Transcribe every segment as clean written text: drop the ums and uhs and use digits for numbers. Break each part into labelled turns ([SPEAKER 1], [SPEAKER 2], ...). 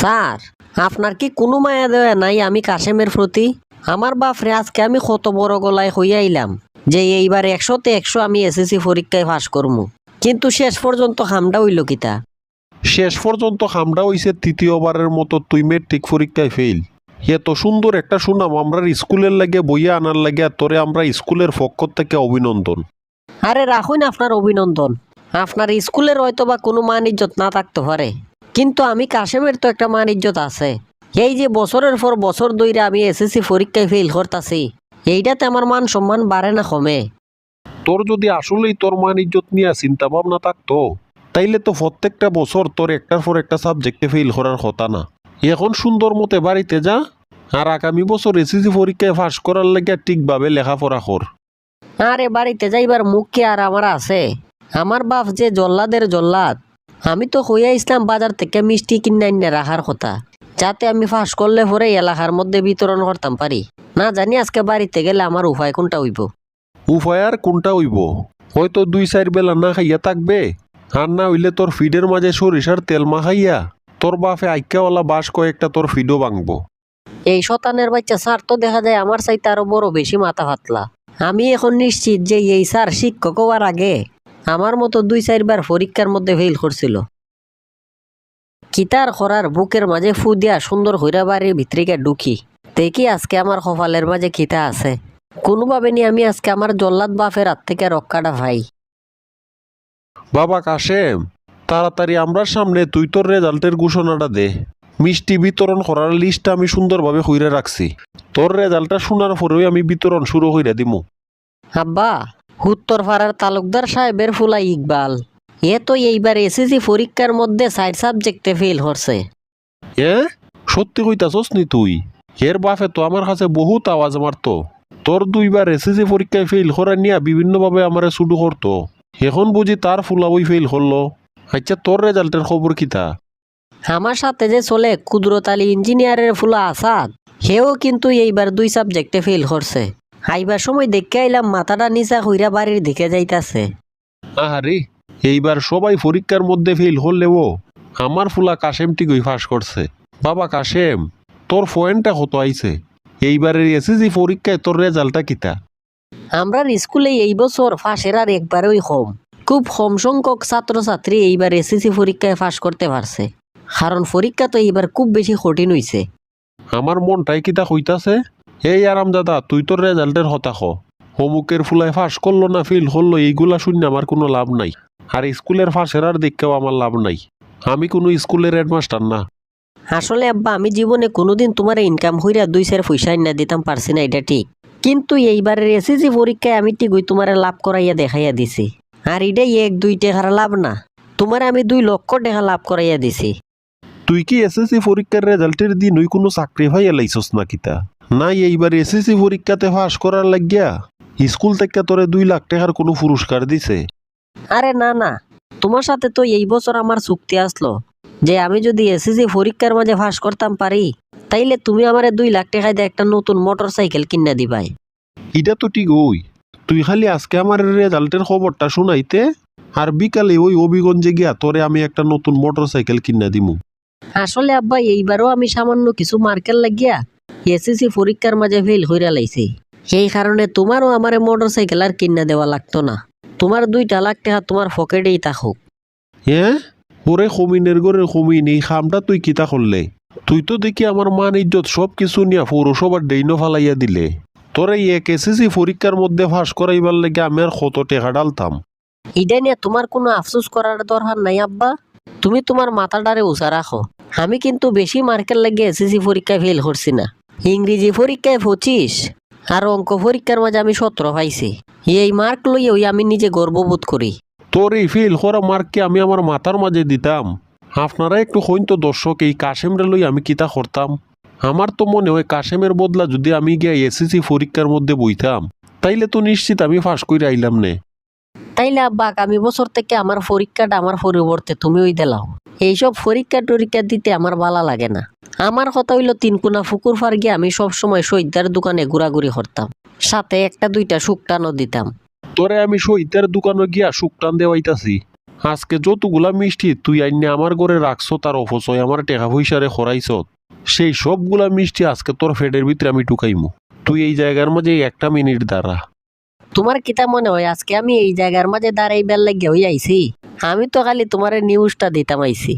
[SPEAKER 1] Sir, আপনার কি কোনো মায়া দেওয়া নাই আমি কাশেমের প্রতি? আমার বাপরে, আজকে আমি কত বড় গলায় হইয়াইলাম যে এইবার 100তে 100 আমি এসএসসি পরীক্ষায় পাস করমু, কিন্তু শেষ পর্যন্ত হামডা হইল কিতা?
[SPEAKER 2] শেষ পর্যন্ত হামডা হইছে তৃতীয়বারের মতো তুই মেট্রিক পরীক্ষায় ফেল। এত সুন্দর একটা সুনাম আমরা স্কুলের লাগে বইয়া আনার লাগে তোরে আমরা স্কুলের পক্ষ থেকে অভিনন্দন।
[SPEAKER 1] আরে রাখুন আপনার অভিনন্দন। আপনার স্কুলের হয়তো বা কোনো মান ইজ্জত না থাকতে পারে, কিন্তু আমি কাশেমের তো একটা মান ইজ্জত আছে। এই যে বছরের পর বছর ধইরা আমি এসএসসি পরীক্ষায় ফেল করতাছি, এইটাতে আমার মান সম্মান বাড়ে না কমে?
[SPEAKER 2] তোর যদি আসলেই তোর মান ইজ্জত নিয়ে চিন্তা ভাবনা থাকতো তাইলে তো প্রত্যেকটা বছর তোর একটার পর একটা সাবজেক্টে ফেল করার কথা না। এখন সুন্দর মতে বাড়িতে যা আর আগামী বছর এসএসসি পরীক্ষায় পাস করার লাগে ঠিকভাবে লেখাপড়া কর।
[SPEAKER 1] আরে বাড়িতে যাইবার মুখ কি আর আমার আছে? আমার বাপ যে জল্লাদের জল্লাদ। আমি তো হইয়া ইসলাম বাজার থেকে মিষ্টি কিনে আইনে রাখার কথা, যাতে আমি ফাঁস করলে পরে এলাকার মধ্যে বিতরণ করতাম পারি। না জানি আজকে বাড়িতে গেলে আমার উপায় কোনটা হইব।
[SPEAKER 2] উপায় আর কোনটা হইব? হয়তো 2-4 বেলা না খাইয়া থাকবে, আর না হইলে তোর ফিডের মাঝে সরিষার তেল মাখাইয়া তোর বাপে আইক্যাওয়ালা বাস কয়েকটা তোর ফিডও ভাঙবো।
[SPEAKER 1] এই শতানের বাচ্চা স্যার তো দেখা যায় আমার চাইতে আরো বড় বেশি মাথা ফাতলা। আমি এখন নিশ্চিত যে এই স্যার শিক্ষক হওয়ার আগে আমার মতো 2-4 বার পরীক্ষার মধ্যে ফেল করছিল। কিতার করার বুকের মাঝে ফু দিয়া সুন্দর হইরা বাড়ির ভিতরিকে ঢুকি, দেখি আজকে আমার কপালের মাঝে খিতা আছে। কোনোভাবে নি আমি আজকে আমার জল্লাদ বাপের হাত থেকে রক্ষাটা ভাই।
[SPEAKER 2] বাবা কাশেম, তাড়াতাড়ি আমরার সামনে তুই তোর রেজাল্টের ঘোষণাটা দে। মিষ্টি বিতরণ করার লিস্টটা আমি সুন্দরভাবে কইরা রাখছি। তোর রেজাল্টটা শোনার পরেই আমি বিতরণ শুরু কইরা দিমু।
[SPEAKER 1] আব্বা, উত্তরপাড়ার তালুকদার সাহেবের ফুলা ইকবাল, এ তো এইবার এসএসসি পরীক্ষার মধ্যে 4 সাবজেক্টে ফেল করছে।
[SPEAKER 2] এ সত্যি কইতাছস নি তুই? এর বাপে তো আমার কাছে বহুত আওয়াজ মারতো। তোর 2বার এসএসসি পরীক্ষায় ফেল করা নিয়ে বিভিন্নভাবে আমারে শুরু করতো। এখন বুঝি তার ফুলাবই ফেল করলো। আচ্ছা, তোর রেজাল্টের খবর কিতা?
[SPEAKER 1] আমার সাথে যে চলে কুদরত আলী ইঞ্জিনিয়ারের ফুলা আসাদ, সেও কিন্তু এইবার 2 সাবজেক্টে ফেল করছে। আইবার সময় দেখে আইলাম মাথাটা নিচা হইরা বাড়ির দিকে যাইতাছে।
[SPEAKER 2] আহারে, এইবার সবাই পরীক্ষার মধ্যে ফেল হলেও আমার ফুলা কাশেম ঠিকই ফাঁস করছে। বাবা কাশেম, তোর পয়েন্টটা কত আইছে? এইবারের এসএসসি পরীক্ষায় তোর রেজাল্টটা কিতা?
[SPEAKER 1] আমরার স্কুলে এই বছর ফাঁসের আর একবারই কম। খুব কম সংখ্যক ছাত্রছাত্রী এইবার এসএসসি পরীক্ষায় ফাঁস করতে পারছে, কারণ পরীক্ষা তো এইবার খুব বেশি কঠিন হইছে।
[SPEAKER 2] আমার মনটাই কিতা কইতাছে, এই আরাম দাদা তুই তোর রেজাল্টের হতা খ। অমুকের ফুলায় ফাঁস করলো না ফেল হলো এইগুলা শুনে আমার কোনো লাভ নাই। আর স্কুলের ফাঁসের আর দেখেও আমার লাভ নাই। আমি কোনো স্কুলের হেডমাস্টার না।
[SPEAKER 1] আসলে আব্বা, আমি জীবনে কোনোদিন তোমার ইনকাম হইরা 2 পয়সা না দিতাম পারছি না, এটা ঠিক। কিন্তু এইবারের এসএসসি পরীক্ষায় আমি ঠিকই তোমার লাভ করাইয়া দেখাইয়া দিছি। আর এটাই 1-2 টাকার লাভ না, তোমার আমি 2 লক্ষ টাকা লাভ করাইয়া দিছি।
[SPEAKER 2] তুই কি এসএসসি পরীক্ষার রেজাল্টের দিন ওই কোনো চাকরি ভাইয়া লাইছস না কিতা? না এইবার এসএসসি পরীক্ষাতে পাস করার লাগিয়া স্কুল থেকে তোরে 2 লাখ টাকার কোনো পুরস্কার দিছে?
[SPEAKER 1] আরে না না, তোমার সাথে তো এই বছর আমার চুক্তি আসলো যে আমি যদি এসএসসি পরীক্ষার মাঝে পাস করতাম পারি, তাইলে তুমি আমারে 2 লাখ টাকা দিয়ে একটা নতুন মোটর সাইকেল কিনা দিবাই।
[SPEAKER 2] এটা তো ঠিক ওই, তুই খালি আজকে আমার রেজাল্টের খবরটা শুনাইতে আর বিকালে ওই অভিগঞ্জে গিয়া তোরে আমি একটা নতুন মোটর সাইকেল কিনা দিমু।
[SPEAKER 1] আসলে আব্বা, এইবারও আমি সামান্য কিছু মার্কেল লাগিয়া এসএসসি পরীক্ষার মাঝে ফেল হইরা লাইছি। এই কারণে তোমারও আমারে মোটর সাইকেল আর কিনা দেওয়া লাগতো না। তোমার 2 লাখ টাকা তোমার পকেটেই থাকুক।
[SPEAKER 2] হ্যাঁ, ওরে খমিনের ঘরে খমিন, এই খামটা তুই কিতা করলে? তুই তো দেখি আমার মান ইজ্জত সব কিছু নিয়া পৌরসভার ডেইনো ফালাইয়া দিলে। তোরে এক এসএসসি পরীক্ষার মধ্যে ফাঁস করাইবার লাগে আমি আর কত টাকা ডালতাম।
[SPEAKER 1] এটা নিয়ে তোমার কোনো আফসোস করার দরকার নাই আব্বা। তুমি তোমার মাথাটারে উঁচা রাখো। আমি কিন্তু বেশি মার্কের লাগে এসএসসি পরীক্ষায় ফেল করছি না। ইংরেজি পরীক্ষায় 25 আর অঙ্ক পরীক্ষার মাঝে আমি 17 পাইছি। এই মার্ক লইয়া আমি নিজে গর্ববোধ করি।
[SPEAKER 2] তোর এই ফেল করা মার্ককে আমি আমার মাথার মাঝে দিতাম। আপনারা একটু হইন তো দর্শক, এই কাশেমরে লই আমি কিতা করতাম? আমার তো মনে হয় কাশেমের বদলা যদি আমি গিয়া এসএসসি পরীক্ষার মধ্যে বইতাম তাইলে তো নিশ্চিত আমি ফাঁস করে আইলাম নে।
[SPEAKER 1] তাইলে আব্বা, আগামী বছর থেকে আমার পরীক্ষাটা আমার পরিবর্তে তুমি ওই দিলাও। এইসব পরীক্ষা টরীক্ষা দিতে আমার ভালো লাগে না। আমার কথা হইলো 3 কোনা পুকুর পার গিয়ে আমি সবসময় সৈদার দোকানে ঘোরাঘুরি করতাম, সাথে 1-2টা শুকটানও দিতাম।
[SPEAKER 2] তোরে আমি শহীদের দোকানে গিয়া শুকটান দেওয়াইতাছি, আজকে যতগুলা মিষ্টি তুই আইনে আমার ঘরে রাখছো তার অপচয় আমার টাকা পয়সারে খরাইছ, সেই সবগুলা মিষ্টি আজকে তোর ফেডের ভিতরে আমি টুকাইমু। তুই এই জায়গার মাঝে একটা মিনিট দাঁড়া।
[SPEAKER 1] তোমার কিতা মনে হয় আজকে আমি এই জায়গার মাঝে দাঁড়াইবার লাগে হই আইছি? আমি তো খালি তোমার নিউজটা দিতাম আইছি।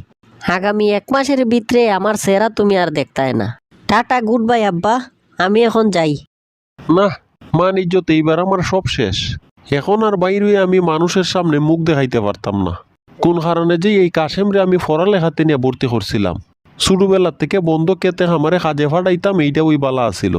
[SPEAKER 1] আগামী 1 মাসের ভিতরে আমার চেহারা তুমি আর দেখতাই না। টাটা, গুড বাই আব্বা, আমি এখন যাই।
[SPEAKER 2] না, মান ইজ্জত এইবার আমার সব শেষ। এখন আর বাইরে আমি মানুষের সামনে মুখ দেখাইতে পারতাম না। কোন কারণে যে এই কাশেমরে আমি পড়ালেখাতে নিয়ে ভর্তি করছিলাম, ছোটবেলা থেকে বন্ধ কেতে আমারে কাজে ফাটাইতাম, এইটা ওই বালা আছিল।